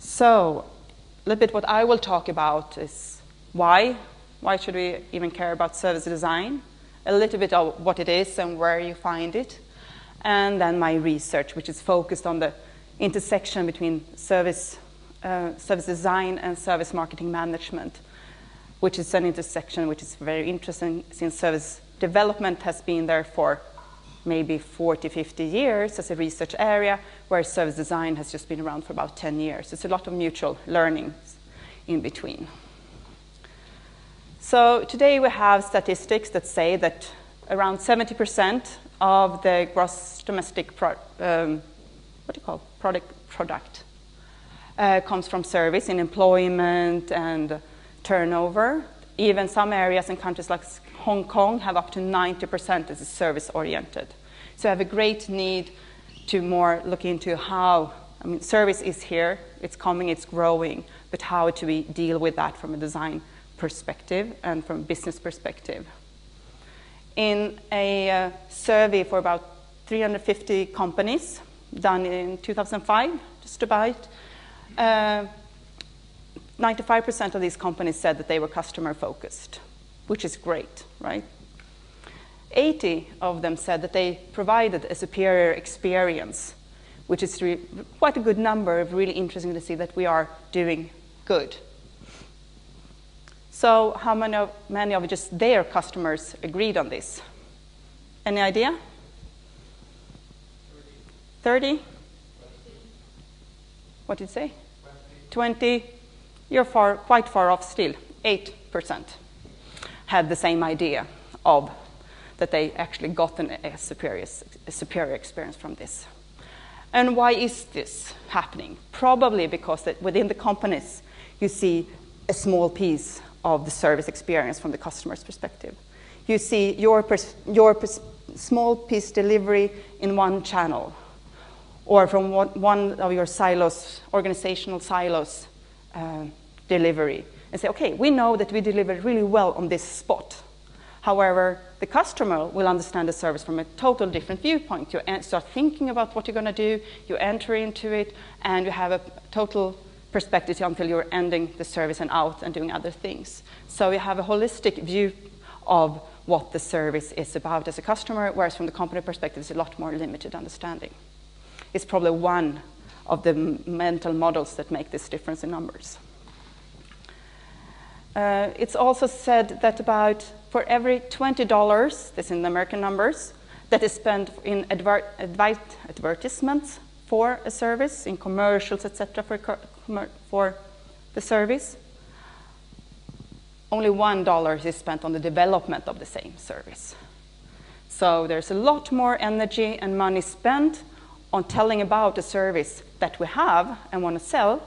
So a little bit what I will talk about is why. Why should we even care about service design? A little bit of what it is and where you find it. And then my research, which is focused on the intersection between service design and service marketing management, which is an intersection which is very interesting since service development has been there for maybe 40, 50 years as a research area, where service design has just been around for about 10 years. It's a lot of mutual learning in between. So today we have statistics that say that around 70% of the gross domestic product comes from service in employment and turnover. Even some areas in countries like Hong Kong have up to 90% as service-oriented. So I have a great need to more look into how, I mean, service is here, it's coming, it's growing, but how do we deal with that from a design perspective and from a business perspective. In a survey for about 350 companies done in 2005, just about, 95% of these companies said that they were customer focused, which is great, right? 80 of them said that they provided a superior experience, which is quite a good number, really interesting to see that we are doing good. So how many of just their customers agreed on this? Any idea? 30? What did you say? 20? You're quite far off still. 8% had the same idea of that they actually got a superior experience from this. And why is this happening? Probably because that within the companies you see a small piece of the service experience from the customer's perspective. You see your small piece delivery in one channel, or from one of your silos, organizational silos delivery, and say, okay, we know that we delivered really well on this spot. However, the customer will understand the service from a total different viewpoint. You start thinking about what you're going to do, you enter into it, and you have a total perspective until you're ending the service and out and doing other things. So you have a holistic view of what the service is about as a customer, whereas from the company perspective, it's a lot more limited understanding. It's probably one of the mental models that make this difference in numbers. It's also said that about for every $20, this is in the American numbers, that is spent in advertisements for a service, in commercials, etc., for the service, only $1 is spent on the development of the same service. So there's a lot more energy and money spent on telling about the service that we have and want to sell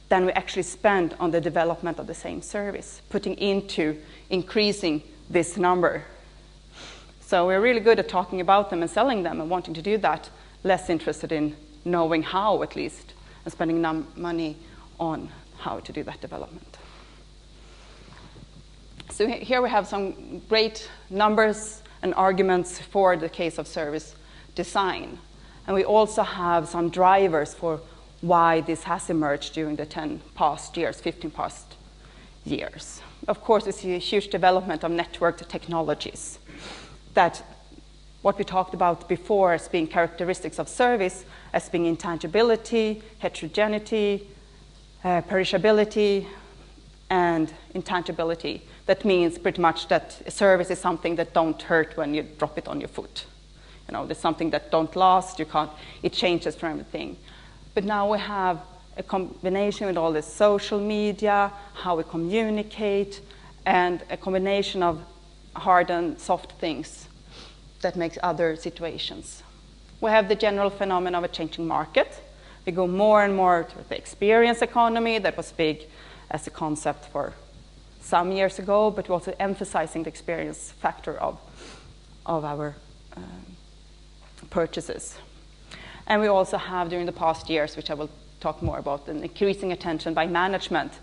than we actually spend on the development of the same service, putting into increasing this number. So we're really good at talking about them and selling them and wanting to do that, less interested in knowing how, at least, and spending money on how to do that development. So here we have some great numbers and arguments for the case of service design. And we also have some drivers for why this has emerged during the 10 past years, 15 past years. Of course, we see a huge development of networked technologies that what we talked about before as being characteristics of service, as being intangibility, heterogeneity, perishability, and intangibility. That means pretty much that a service is something that don't hurt when you drop it on your foot. You know, there's something that don't last, it changes from everything. But now we have a combination with all this social media, how we communicate, and a combination of hard and soft things that makes other situations. We have the general phenomenon of a changing market. We go more and more to the experience economy that was big as a concept for some years ago, but we're also emphasizing the experience factor of our purchases. And we also have, during the past years, which I will talk more about, an increasing attention by management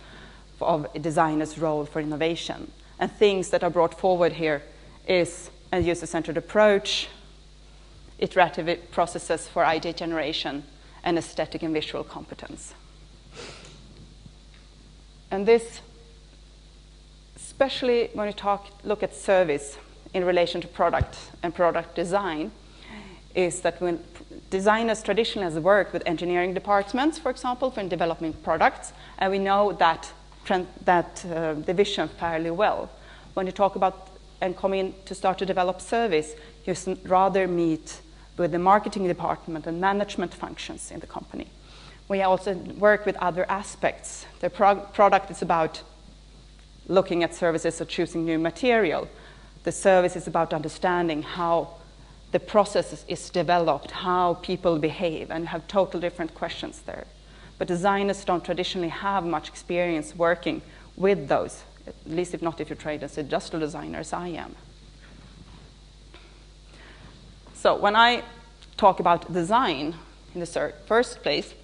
of a designer's role for innovation. And things that are brought forward here is a user-centered approach, iterative processes for idea generation, and aesthetic and visual competence. And this, especially when you look at service in relation to product and product design, is that when designers traditionally has worked with engineering departments, for example, for developing products, and we know that division fairly well. When you talk about and come in to start to develop service, you rather meet with the marketing department and management functions in the company. We also work with other aspects. The product is about looking at services or choosing new material. The service is about understanding how the process is developed, how people behave, and you have total different questions there. But designers don't traditionally have much experience working with those, at least if not if you're trained as industrial designer, as I am. So when I talk about design in the first place,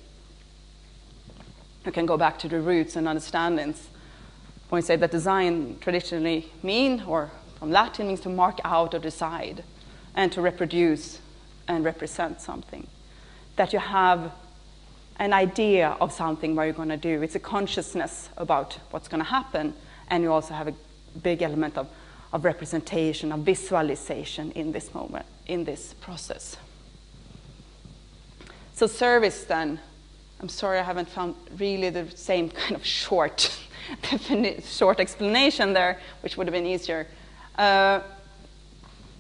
you can go back to the roots and understandings. When we say that design traditionally or from Latin means to mark out or decide, and to reproduce and represent something. That you have an idea of something where you're going to do. It's a consciousness about what's going to happen, and you also have a big element of representation, of visualization in this moment, in this process. So service then, I'm sorry I haven't found really the same kind of short explanation there, which would have been easier.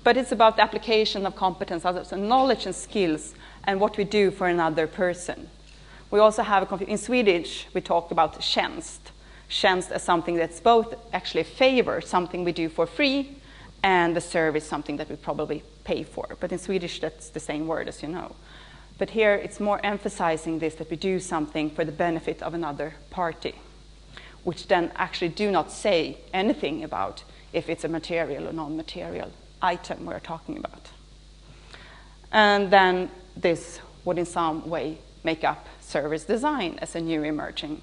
But it's about the application of competence, so knowledge and skills, and what we do for another person. We also have, in Swedish, we talk about tjänst. Tjänst as something that's both actually a favor, something we do for free, and the service, something that we probably pay for. But in Swedish, that's the same word, as you know. But here, it's more emphasizing this, that we do something for the benefit of another party, which then actually do not say anything about if it's a material or non-material item we're talking about. And then this would in some way make up service design as a new emerging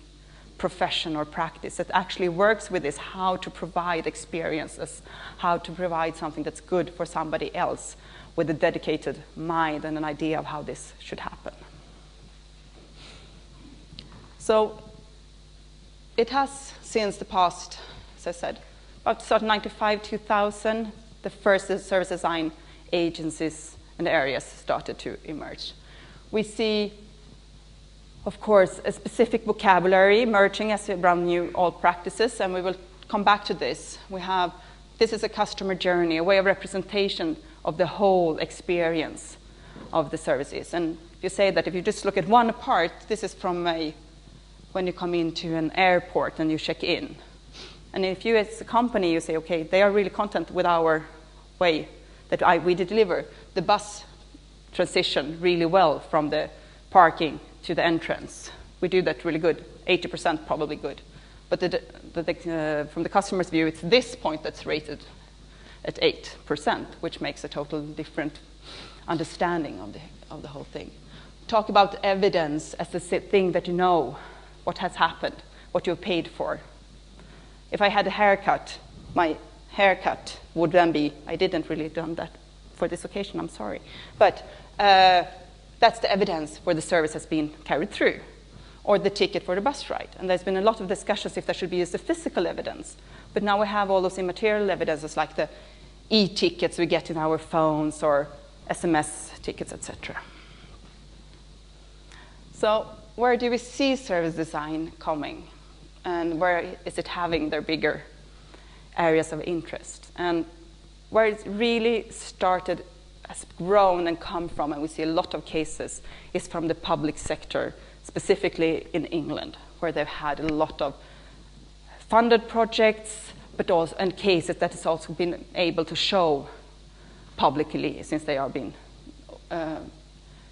profession or practice that actually works with this, how to provide experiences, how to provide something that's good for somebody else with a dedicated mind and an idea of how this should happen. So it has, since the past, as I said, about 1995, 2000, the first service design agencies and areas started to emerge. We see, of course, a specific vocabulary emerging as around new old practices, and we will come back to this. This is a customer journey, a way of representation of the whole experience of the services. And you say that if you just look at one part, this is from when you come into an airport and you check in. And if you as a company, you say, okay, they are really content with our way that we deliver the bus transition really well from the parking to the entrance. We do that really good, 80% probably good. But from the customer's view, it's this point that's rated at 8%, which makes a total different understanding of the whole thing. Talk about evidence as the thing that you know what has happened, what you've paid for. If I had a haircut, my haircut would then be, I didn't really done that for this occasion, I'm sorry. But that's the evidence where the service has been carried through, or the ticket for the bus ride. And there's been a lot of discussions if there should be used the physical evidence. But now we have all those immaterial evidences like the e-tickets we get in our phones or SMS tickets, etc. So where do we see service design coming? And where is it having their bigger areas of interest? And where it's really started, has grown and come from, and we see a lot of cases, is from the public sector, specifically in England, where they've had a lot of funded projects, but also and cases that has also been able to show publicly since they are being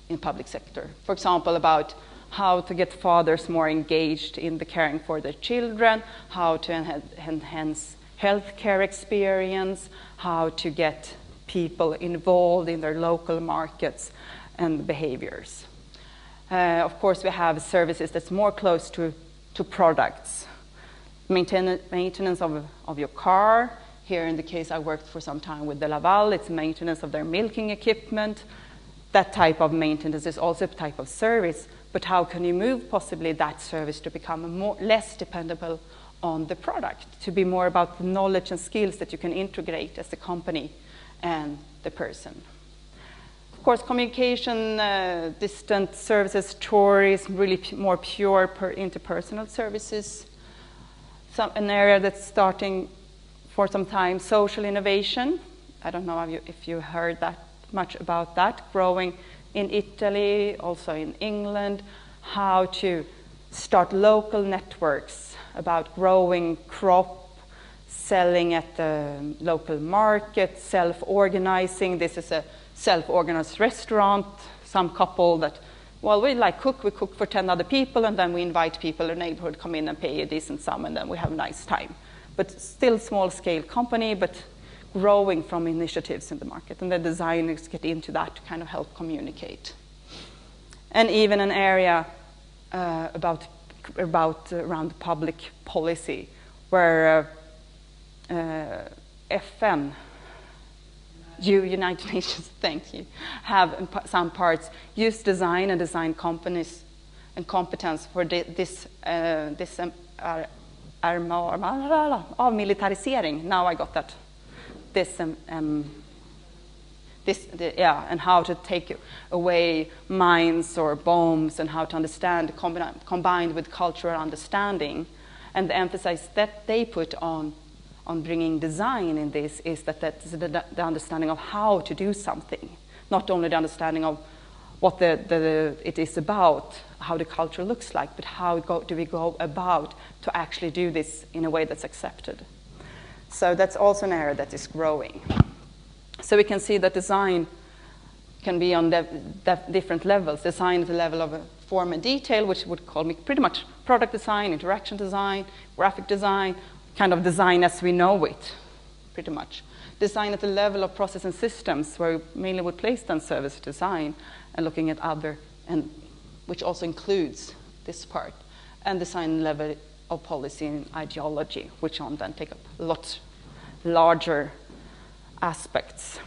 in public sector. For example, about how to get fathers more engaged in the caring for their children, how to enhance healthcare experience, how to get people involved in their local markets and behaviors. Of course, we have services that's more close to products. Maintenance of your car. Here in the case I worked for some time with De Laval, it's maintenance of their milking equipment. That type of maintenance is also a type of service, but how can you move possibly that service to become less dependable on the product, to be more about the knowledge and skills that you can integrate as the company and the person. Of course, communication, distant services, tourism, really more pure interpersonal services. An area that's starting for some time, social innovation. I don't know if you heard that much about that, growing in Italy, also in England, how to start local networks about growing crop, selling at the local market, self-organizing. This is a self-organized restaurant. Some couple that, well, we cook for 10 other people, and then we invite people in the neighborhood, come in and pay a decent sum, and then we have a nice time. But still small-scale company, but growing from initiatives in the market. And the designers get into that to kind of help communicate. And even an area around public policy, where FN, United Nations, thank you, have in some parts used design and design companies and competence for avmilitarisering. Now I got that. And how to take away mines or bombs, and how to understand combined with cultural understanding. And the emphasis that they put on bringing design in this is that's the understanding of how to do something, not only the understanding of what it is about, how the culture looks like, but how do we go about to actually do this in a way that's accepted. So that's also an area that is growing. So we can see that design can be on different levels. Design at the level of form and detail, which would call me pretty much product design, interaction design, graphic design, kind of design as we know it, pretty much. Design at the level of process and systems, where we mainly would place then service design, and looking at other, and which also includes this part. And design level of policy and ideology, which on then take up a lot larger aspects.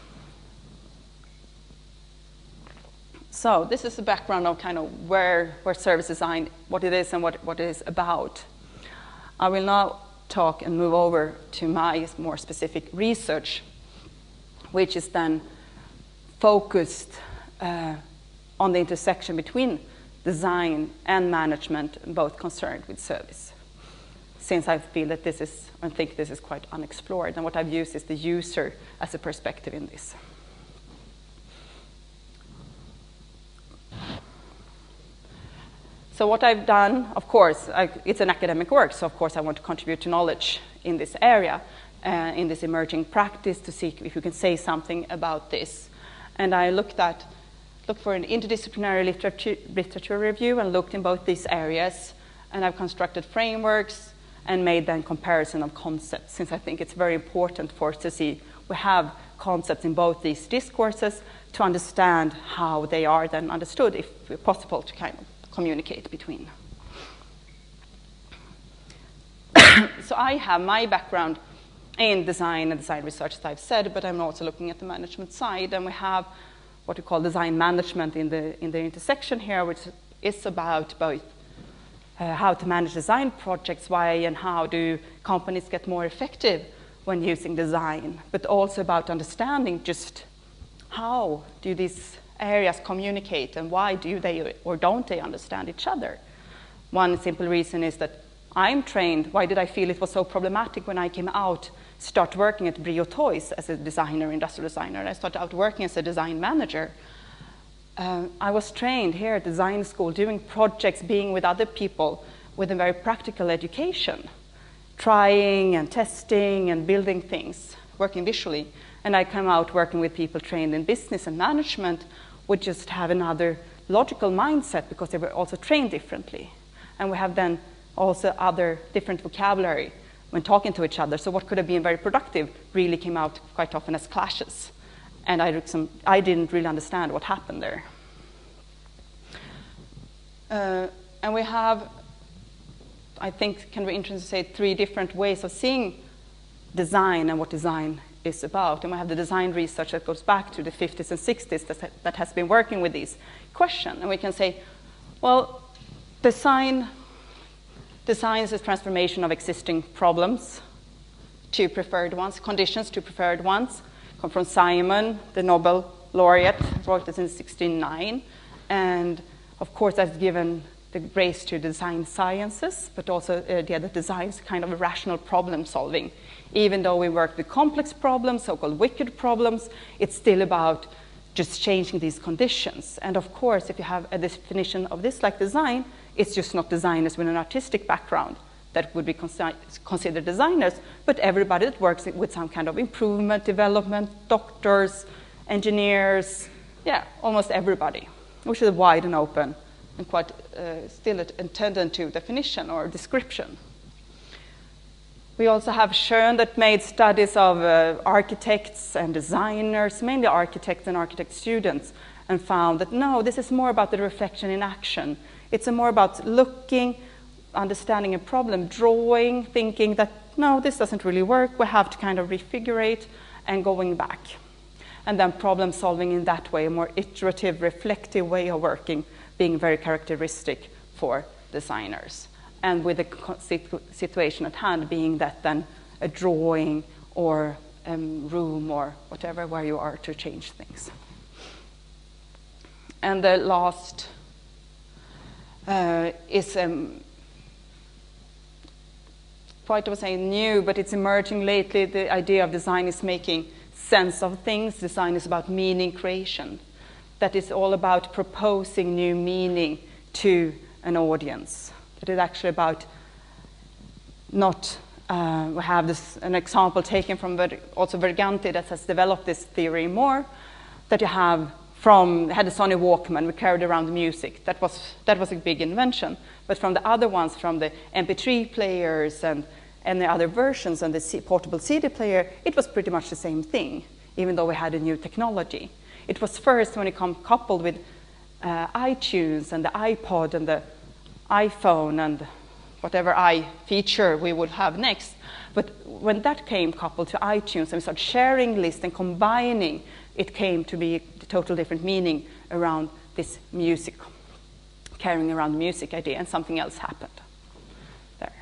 So this is the background of kind of where service design, what it is and what it is about. I will now talk and move over to my more specific research, which is then focused on the intersection between design and management, both concerned with service. Since I feel that I think this is quite unexplored, and what I've used is the user as a perspective in this. So what I've done, of course, it's an academic work, so of course I want to contribute to knowledge in this area, in this emerging practice, to see if you can say something about this. And I looked for an interdisciplinary literature review, and looked in both these areas, and I've constructed frameworks and made then comparison of concepts, since I think it's very important for us to see we have concepts in both these discourses to understand how they are then understood, if possible, to kind of communicate between. So I have my background in design and design research, as I've said, but I'm also looking at the management side, and we have what we call design management in the intersection here, which is about both how to manage design projects, why and how do companies get more effective when using design, but also about understanding just how do these areas communicate, and why do they or don't they understand each other. One simple reason is that I'm trained. Why did I feel it was so problematic when I came out, start working at Brio Toys as a designer, industrial designer? I started out working as a design manager. I was trained here at design school, doing projects, being with other people with a very practical education, trying and testing and building things, working visually. And I come out working with people trained in business and management, would just have another logical mindset because they were also trained differently. And we have then also other different vocabulary when talking to each other. So what could have been very productive really came out quite often as clashes. And I didn't really understand what happened there. And we have, I think, can be interesting to say, 3 different ways of seeing design and what design is about. And we have the design research that goes back to the 50s and 60s that has been working with these questions. And we can say, well, design Design is a transformation of existing problems to preferred ones, conditions to preferred ones. Come from Simon, the Nobel laureate, wrote this in 1609. And of course, that's given the grace to design sciences, but also the idea that design is kind of a rational problem solving. Even though we work with complex problems, so-called wicked problems, it's still about just changing these conditions. And of course, if you have a definition of this like design, it's just not designers with an artistic background that would be considered designers, but everybody that works with some kind of improvement, development, doctors, engineers, yeah, almost everybody, which is wide and open and quite still intended to definition or description. We also have shown that made studies of architects and designers, mainly architects and architect students, and found that no, this is more about the reflection in action. It's more about looking, understanding a problem, drawing, thinking that no, this doesn't really work. We have to kind of refigurate and going back. And then problem solving in that way, a more iterative, reflective way of working, being very characteristic for designers. And with the situation at hand being that then a drawing or a room or whatever where you are to change things. And the last is quite, I would say, new, but it's emerging lately. The idea of design is making sense of things. Design is about meaning creation. That is all about proposing new meaning to an audience. It is actually about not, we have an example taken from also Verganti that has developed this theory more, that you had a Sony Walkman, we carried around the music. That was a big invention. But from the other ones, from the MP3 players and the other versions and the portable CD player, it was pretty much the same thing, even though we had a new technology. It was first when it coupled with iTunes and the iPod and the iPhone and whatever feature we would have next. But when that came coupled to iTunes and we started sharing lists and combining, it came to be a total different meaning around this music, carrying around the music idea, and something else happened there.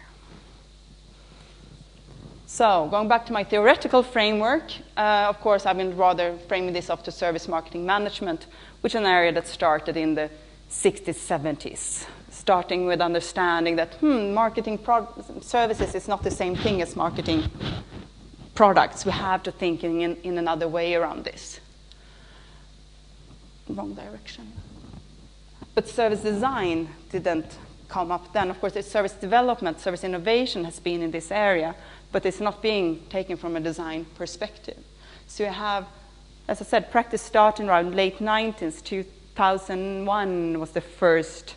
So going back to my theoretical framework, of course, I've been rather framing this up to service marketing management, which is an area that started in the 60s, 70s. Starting with understanding that marketing services is not the same thing as marketing products. We have to think in another way around this. Wrong direction. But service design didn't come up then. Of course, it's service development, service innovation has been in this area, but it's not being taken from a design perspective. So you have, as I said, practice starting around late 90s, 2001 was the first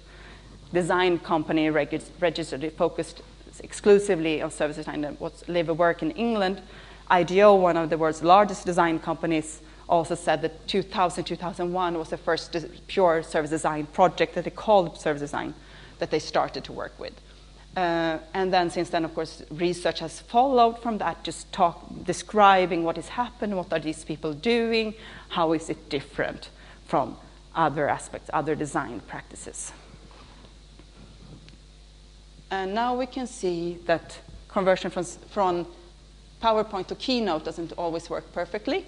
design company registered. It focused exclusively on service design. That was Live Work in England. IDEO, one of the world's largest design companies, also said that 2001 was the first pure service design project that they called service design that they started to work with. And then since then, of course, research has followed from that, just describing what has happened, what are these people doing, how is it different from other aspects, other design practices. And now we can see that conversion from PowerPoint to Keynote doesn't always work perfectly.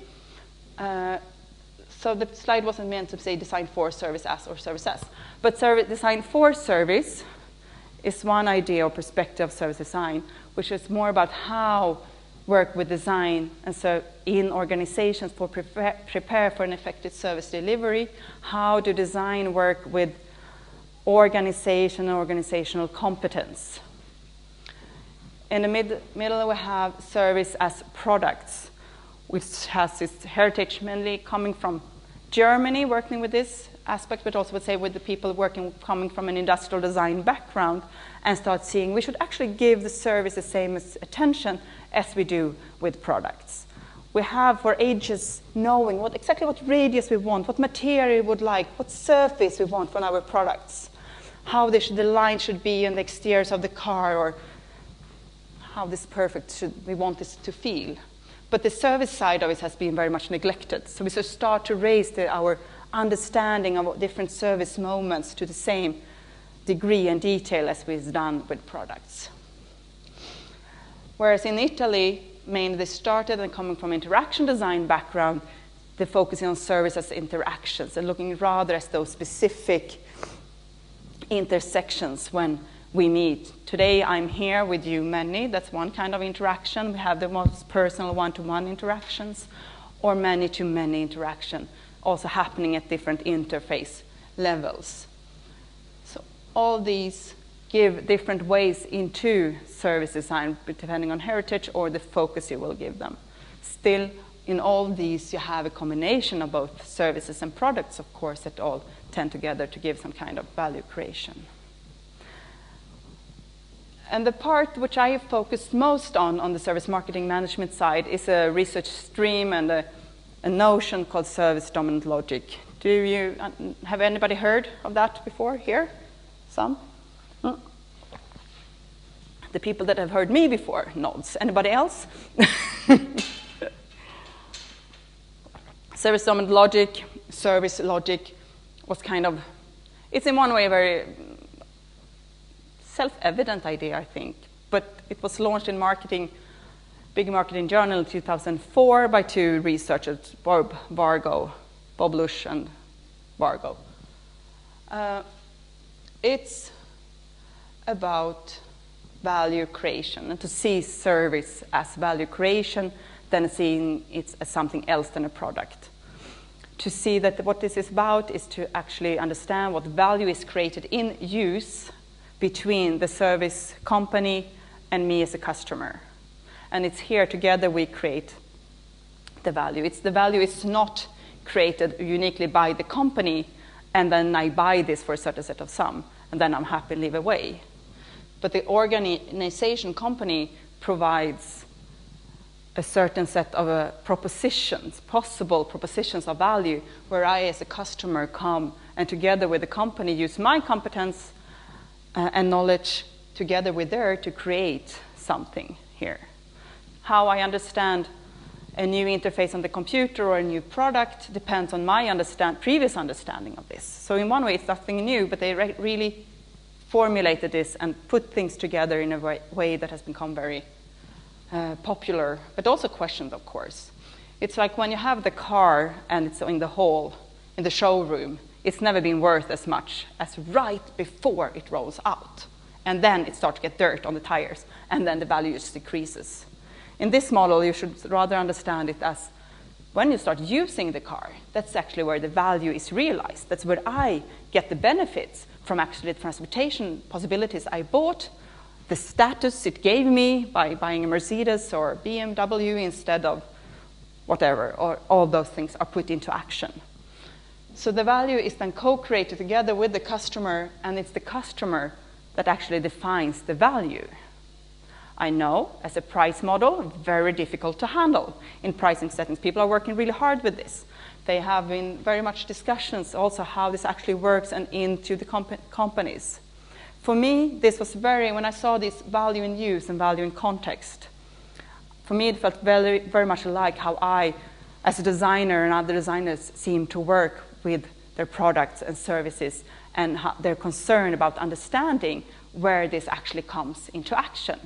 So the slide wasn't meant to say design for service as or service as. But design for service is one idea or perspective of service design, which is more about how work with design and so in organizations for prepare for an effective service delivery. How do design work with organization and organizational competence? In the middle, we have service as products, which has its heritage mainly coming from Germany, working with this aspect, but also would say with the people coming from an industrial design background, and start seeing we should actually give the service the same attention as we do with products. We have for ages knowing exactly what radius we want, what material we would like, what surface we want from our products, how the line should be in the exteriors of the car, or how this we want this to feel. But the service side of it has been very much neglected. So we should start to raise our understanding of different service moments to the same degree and detail as we've done with products. Whereas in Italy, mainly they started and coming from interaction design background, they're focusing on service as interactions and looking rather as those specific intersections when we meet. Today I'm here with you many, that's one kind of interaction. We have the most personal one-to-one interactions or many-to-many interaction, also happening at different interface levels. So all these give different ways into service design depending on heritage or the focus you will give them. Still, in all these you have a combination of both services and products, of course, that all tend together to give some kind of value creation. And the part which I have focused most on the service marketing management side is a research stream and a notion called service dominant logic. Have anybody heard of that before here? Some? The people that have heard me before nods. Anybody else? Service dominant logic, service logic was kind of, it's in one way a very self-evident idea, I think, but it was launched in big marketing journal in 2004 by two researchers, Bob Lush and Vargo. It's about value creation and to see service as value creation than seeing it as something else than a product. To see that what this is about is to actually understand what value is created in use between the service company and me as a customer. And it's here together we create the value. The value is not created uniquely by the company and then I buy this for a certain set of sum and then I'm happy and live away. But the organization company provides a certain set of propositions, possible propositions of value, where I as a customer come and together with the company use my competence and knowledge together with theirs to create something here. How I understand a new interface on the computer or a new product depends on my previous understanding of this. So in one way it's nothing new, but they really formulated this and put things together in a way that has become very popular, but also questioned, of course. It's like when you have the car and it's in the hall, in the showroom, it's never been worth as much as right before it rolls out. And then it starts to get dirt on the tires, and then the value just decreases. In this model, you should rather understand it as when you start using the car, that's actually where the value is realized. That's where I get the benefits from actually the transportation possibilities I bought, the status it gave me by buying a Mercedes or BMW instead of whatever, or all those things are put into action. So the value is then co-created together with the customer, and it's the customer that actually defines the value. I know, as a price model, very difficult to handle in pricing settings. People are working really hard with this. They have been very much discussions also how this actually works and into the companies. For me, this was when I saw this value in use and value in context, for me it felt very, very much like how I, as a designer and other designers, seem to work with their products and services and their concern about understanding where this actually comes into action.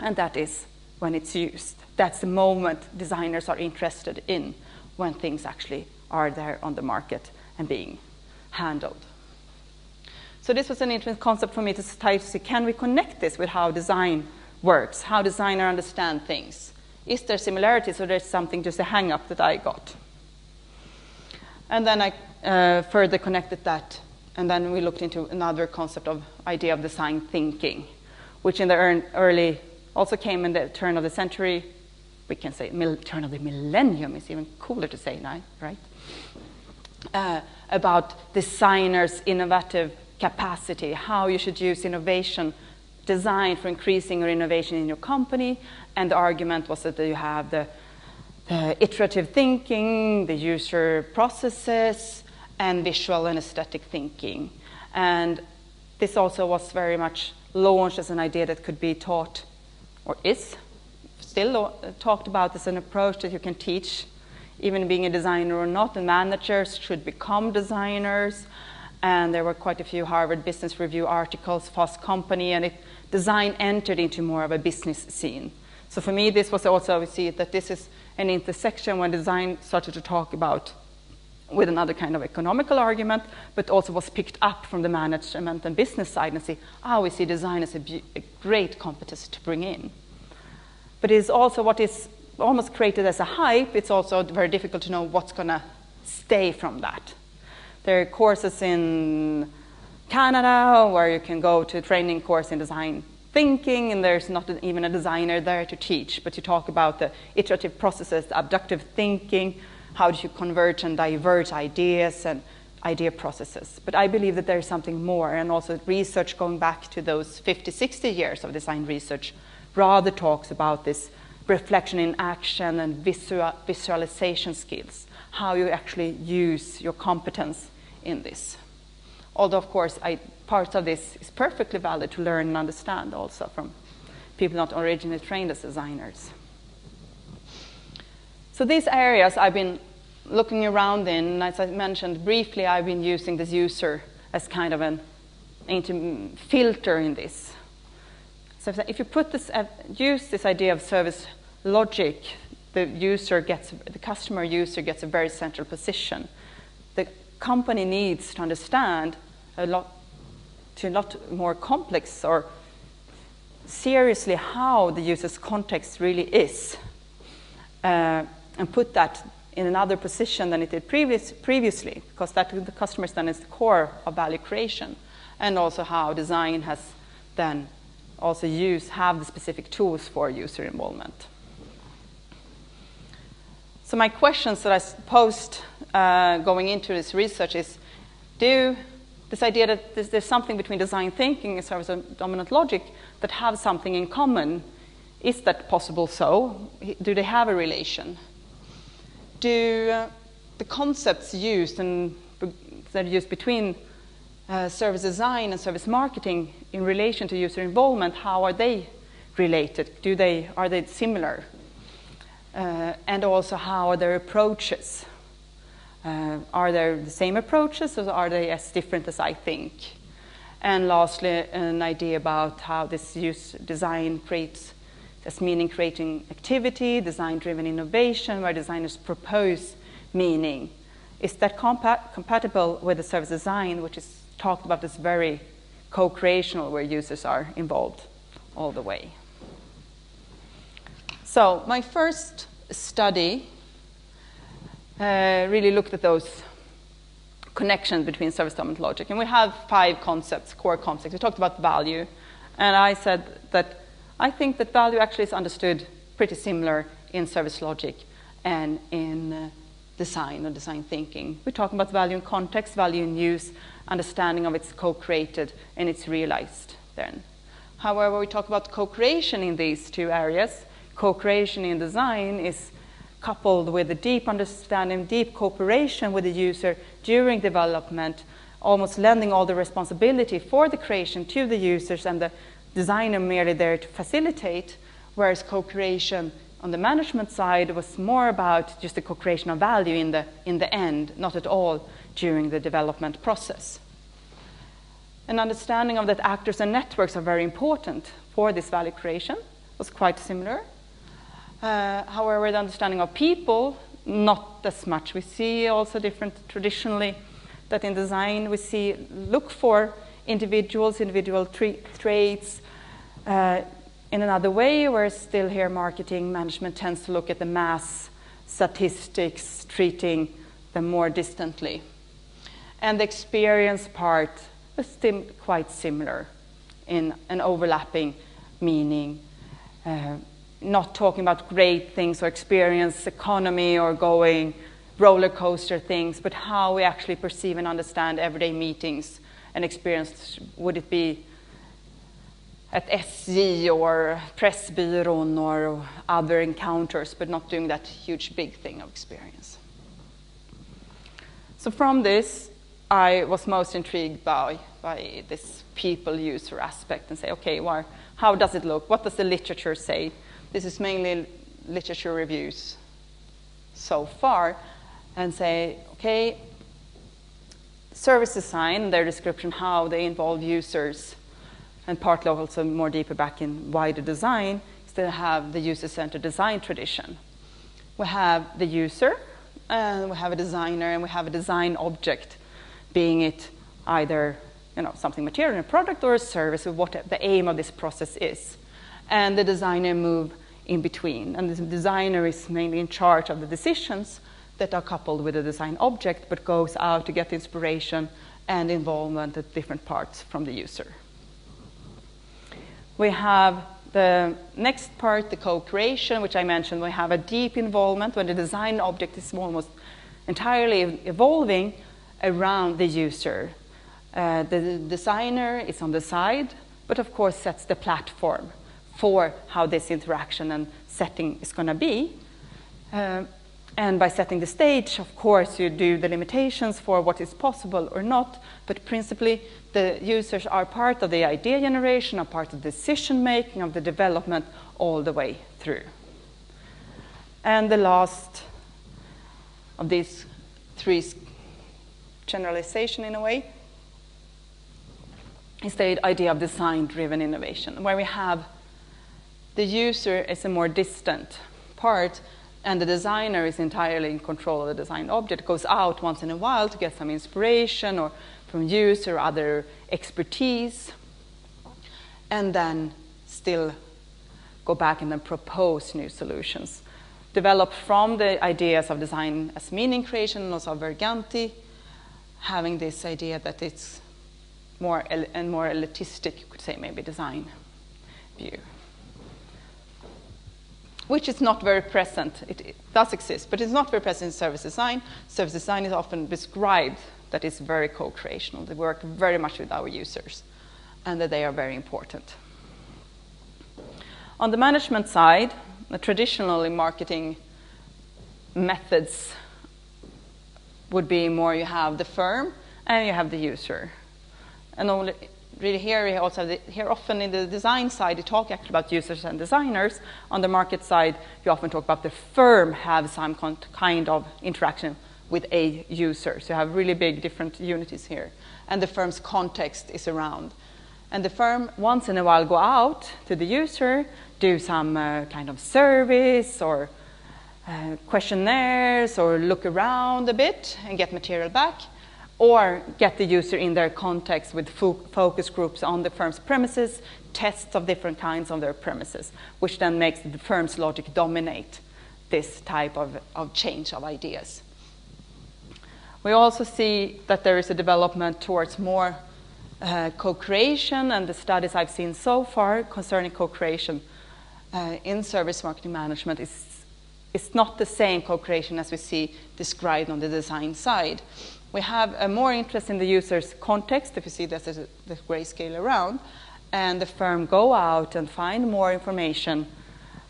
And that is when it's used. That's the moment designers are interested in, when things actually are there on the market and being handled. So this was an interesting concept for me to try to see, can we connect this with how design works, how designers understand things? Is there similarities or there's something just a hang-up that I got? And then I further connected that, and then we looked into another concept of idea of design thinking, which in the early, also came in the turn of the century. We can say turn of the millennium is even cooler to say now, right? About designers' innovative capacity, how you should use innovation, design for increasing your innovation in your company. And the argument was that you have the iterative thinking, the user processes, and visual and aesthetic thinking. And this also was very much launched as an idea that could be taught, or is still talked about as an approach that you can teach, even being a designer or not, and managers should become designers. and there were quite a few Harvard Business Review articles, Fast Company, and design entered into more of a business scene. So for me, this was also, we see that this is an intersection when design started to talk about with another kind of economical argument, but also was picked up from the management and business side and see, we see design as a great competence to bring in. But it is also what is almost created as a hype. It's also very difficult to know what's going to stay from that. There are courses in Canada where you can go to a training course in design thinking, and there's not even a designer there to teach, but you talk about the iterative processes, the abductive thinking, how do you convert and divert ideas and idea processes. But I believe that there's something more, and also research going back to those 50, 60 years of design research rather talks about this reflection in action and visualization skills, how you actually use your competence in this. Although, of course, parts of this is perfectly valid to learn and understand also from people not originally trained as designers. So these areas I've been looking around in, and as I mentioned briefly, I've been using this user as kind of an filter in this. So if you put this, use this idea of service logic, the customer user gets a very central position. The company needs to understand a lot more complex or seriously how the user's context really is, and put that in another position than it did previously, because that the customer then is the core of value creation, and also how design has then also have the specific tools for user involvement. So my questions that I posed going into this research is, this idea that there's something between design thinking and service dominant logic that have something in common, is that possible so? Do they have a relation? Do the concepts used and that are used between service design and service marketing in relation to user involvement, how are they related? Are they similar? And also, how are their approaches? Are there the same approaches, or are they as different as I think? And lastly, an idea about how this design creates as meaning-creating activity, design-driven innovation, where designers propose meaning. Is that compatible with the service design, which is talked about as very co-creational, where users are involved all the way? So my first study really looked at those connections between service dominant logic. And we have 5 concepts, core concepts. We talked about value. And I said that I think that value actually is understood pretty similar in service logic and in design or design thinking. We're talking about value in context, value in use, understanding of it's co-created and it's realized then. However, we talk about co-creation in these 2 areas. Co-creation in design is coupled with a deep understanding, deep cooperation with the user during development, almost lending all the responsibility for the creation to the users and the designer merely there to facilitate, whereas co-creation on the management side was more about just the co-creation of value in the end, not at all during the development process. An understanding of that actors and networks are very important for this value creation was quite similar. However, the understanding of people, not as much. We see also different traditionally that in design we look for individual traits in another way, whereas still here marketing management tends to look at the mass statistics, treating them more distantly. And the experience part is still quite similar in an overlapping meaning. Not talking about great things or experience economy or going roller coaster things, but how we actually perceive and understand everyday meetings and experience. Would it be at SJ or Pressbyrån or other encounters, but not doing that huge big thing of experience. So from this, I was most intrigued by this people-user aspect and say, okay, how does it look? What does the literature say? This is mainly literature reviews so far, and say, okay, service design, their description how they involve users, and partly also more deeper back in wider design, is to have the user-centered design tradition. We have the user, and we have a designer, and we have a design object, being it either something material in a product or a service, of what the aim of this process is. And the designer move in between. And the designer is mainly in charge of the decisions that are coupled with the design object, but goes out to get inspiration and involvement at different parts from the user. We have the next part, the co-creation, which I mentioned. We have a deep involvement when the design object is almost entirely evolving around the user. The designer is on the side, but of course sets the platform for how this interaction and setting is going to be. And by setting the stage, of course, you do the limitations for what is possible or not, but principally the users are part of the idea generation, are part of the decision-making, of the development all the way through. And the last of these three generalization in a way is the idea of design-driven innovation, where we have the user as a more distant part, and the designer is entirely in control of the design object, goes out once in a while to get some inspiration or from use or other expertise, and then still go back and then propose new solutions, developed from the ideas of design as meaning creation and also Verganti, having this idea that it's more elitistic, you could say, maybe design view, which is not very present. It does exist, but it's not very present in service design. Service design is often described that it's very co-creational. They work very much with our users, and that they are very important. On the management side, the traditionally marketing methods would be more you have the firm and you have the user. And only really here we also have here often in the design side you talk actually about users and designers. On the market side you often talk about the firm have some kind of interaction with a user. So you have really big different unities here. And the firm's context is around. And the firm once in a while go out to the user, do some kind of service or questionnaires or look around a bit and get material back, or get the user in their context with focus groups on the firm's premises, tests of different kinds on their premises, which then makes the firm's logic dominate this type of change of ideas. We also see that there is a development towards more co-creation, and the studies I've seen so far concerning co-creation in service marketing management is not the same co-creation as we see described on the design side. We have a more interest in the user's context, if you see this as the grayscale around, and the firm go out and find more information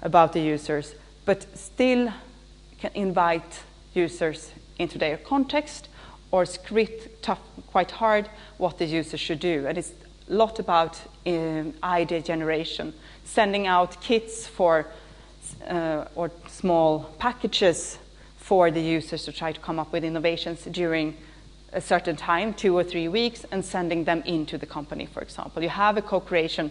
about the users, but still can invite users into their context or script quite hard what the user should do. And it's a lot about idea generation, sending out kits for or small packages for the users to try to come up with innovations during a certain time, 2 or 3 weeks, and sending them into the company, for example. You have a co-creation,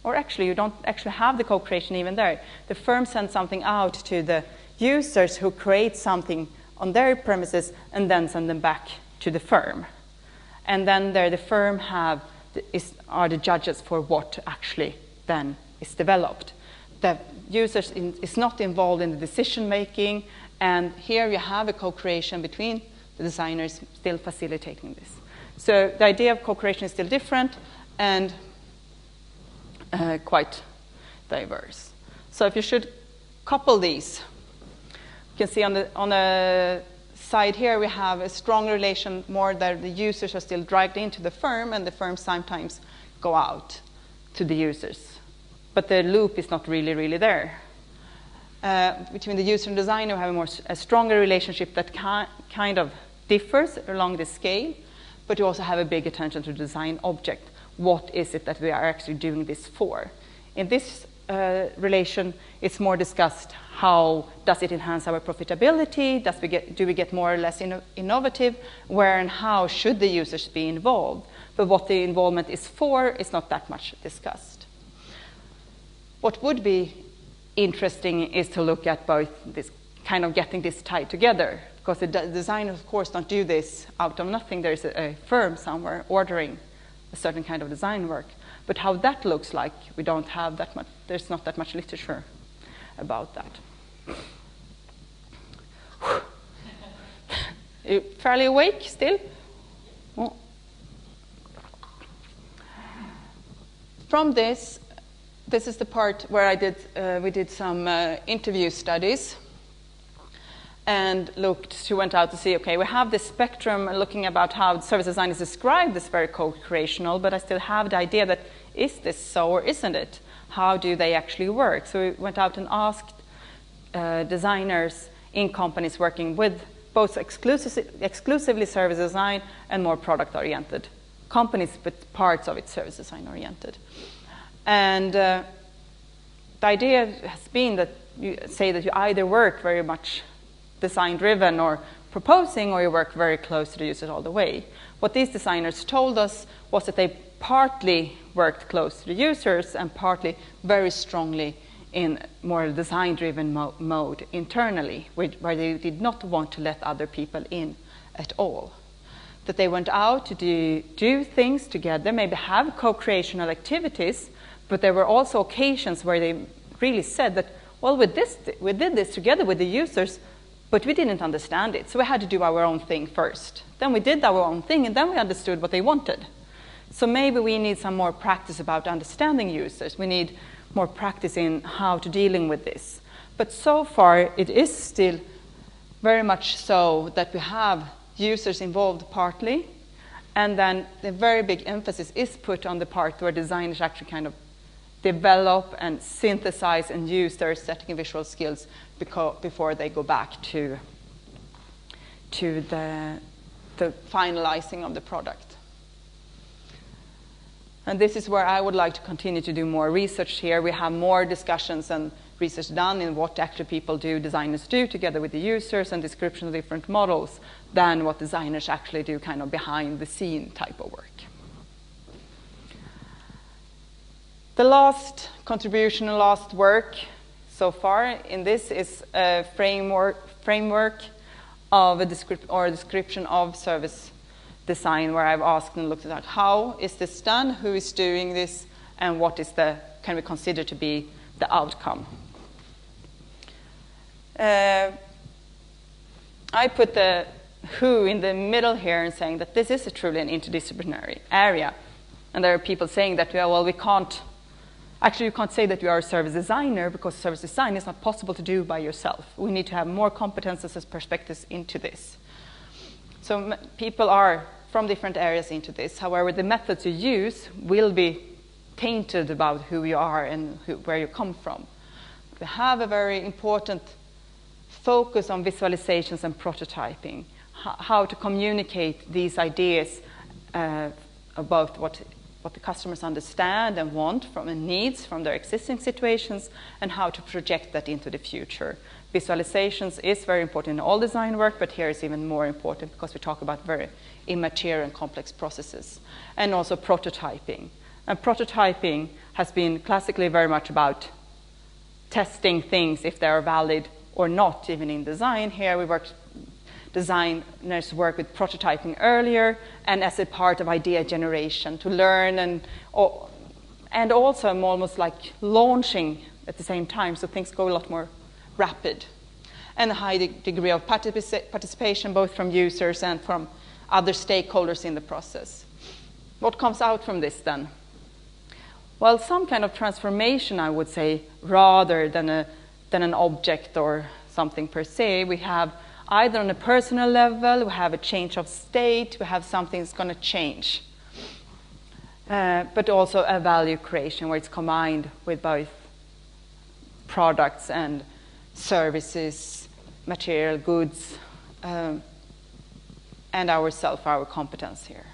or actually you don't actually have the co-creation even there. The firm sends something out to the users who create something on their premises and then send them back to the firm. And then there the firm are the judges for what actually then is developed. The users is not involved in the decision making, and here you have a co-creation between the designers still facilitating this. So the idea of co-creation is still different and quite diverse. So if you should couple these, you can see on the side here we have a strong relation more that the users are still dragged into the firm, and the firms sometimes go out to the users. But the loop is not really there. Between the user and designer, we have a stronger relationship that kind of differs along the scale, but you also have a big attention to the design object. What is it that we are actually doing this for? In this relation, it's more discussed how does it enhance our profitability, do we get more or less innovative, where and how should the users be involved. But what the involvement is for is not that much discussed. What would be interesting is to look at both this kind of getting this tied together, because the designers, of course, don't do this out of nothing. There's a firm somewhere ordering a certain kind of design work. But how that looks like, we don't have that much, there's not that much literature about that. You fairly awake still? Oh. From this is the part where we did some interview studies and went out to see, okay, we have this spectrum looking about how service design is described as very co-creational, but I still have the idea that, is this so or isn't it? How do they actually work? So we went out and asked designers in companies working with both exclusively service design and more product-oriented companies, but parts of it service design oriented. And the idea has been that you say that you either work very much design-driven or proposing, or you work very close to the users all the way. What these designers told us was that they partly worked close to the users and partly very strongly in more design-driven mode internally, where they did not want to let other people in at all. That they went out to do things together, maybe have co-creational activities, but there were also occasions where they really said that, well, we did this together with the users, but we didn't understand it, so we had to do our own thing first. Then we did our own thing, and then we understood what they wanted. So maybe we need some more practice about understanding users. We need more practice in how to dealing with this. But so far, it is still very much so that we have users involved partly, and then the very big emphasis is put on the part where designers actually kind of develop and synthesize and use their aesthetic and visual skills before they go back to the finalizing of the product. And this is where I would like to continue to do more research here. We have more discussions and research done in what actually designers do together with the users, and description of different models, than what designers actually do kind of behind the scene type of work. The last contribution and last work so far in this is a framework of a description of service design, where I've asked and looked at how is this done, who is doing this, and what is can we consider to be the outcome. I put the who in the middle here and saying that this is truly an interdisciplinary area. And there are people saying that, well, we can't, actually you can't say that you are a service designer, because service design is not possible to do by yourself. We need to have more competences as perspectives into this. So people are from different areas into this. However, the methods you use will be tainted about who you are and where you come from. We have a very important focus on visualizations and prototyping, how to communicate these ideas about what the customers understand and want and needs from their existing situations, and how to project that into the future. Visualizations is very important in all design work, but here is even more important because we talk about very immature and complex processes. And also prototyping. And prototyping has been classically very much about testing things if they are valid or not, even in design. Here designers work with prototyping earlier and as a part of idea generation to learn, and also almost like launching at the same time, so things go a lot more rapid. And a high degree of participation both from users and from other stakeholders in the process. What comes out from this then? Well, some kind of transformation, I would say, rather than an object or something per se. We have either on a personal level, we have a change of state, we have something that's going to change. But also a value creation where it's combined with both products and services, material goods, and our competence here.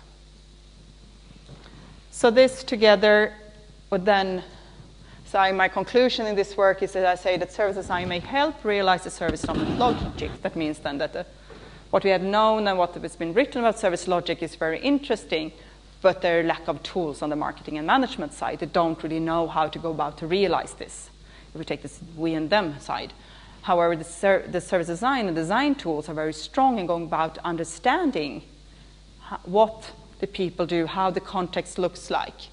So this together would then So my conclusion in this work is that I say that service design may help realize the service dominant logic. That means then that what we have known and what has been written about service logic is very interesting, but there are lack of tools on the marketing and management side that don't really know how to go about to realize this. If we take this we and them side. However, the service design and design tools are very strong in going about understanding what the people do, how the context looks like.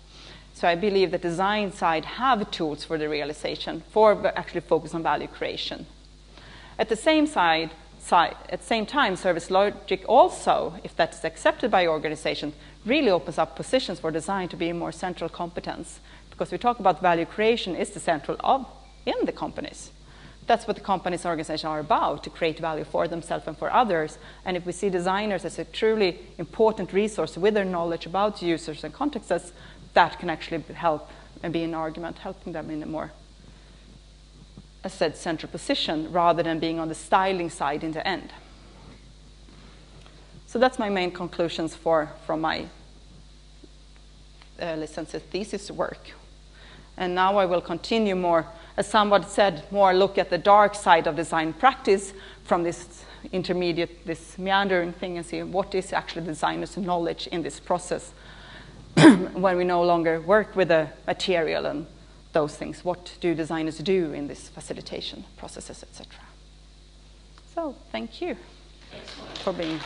So I believe the design side have tools for the realization, for actually focus on value creation. At the same time, service logic also, if that's accepted by organizations, really opens up positions for design to be a more central competence. Because we talk about value creation is the central in the companies. That's what the companies and organizations are about, to create value for themselves and for others. And if we see designers as a truly important resource with their knowledge about users and contexts, that can actually help and be an argument, helping them in a more, as I said, central position, rather than being on the styling side in the end. So that's my main conclusions from my licentiate thesis work. And now I will continue more, as someone said, more look at the dark side of design practice from this intermediate, this meandering thing, and see what is actually designers' knowledge in this process when we no longer work with the material and those things. What do designers do in this facilitation processes, etc. So thank you for being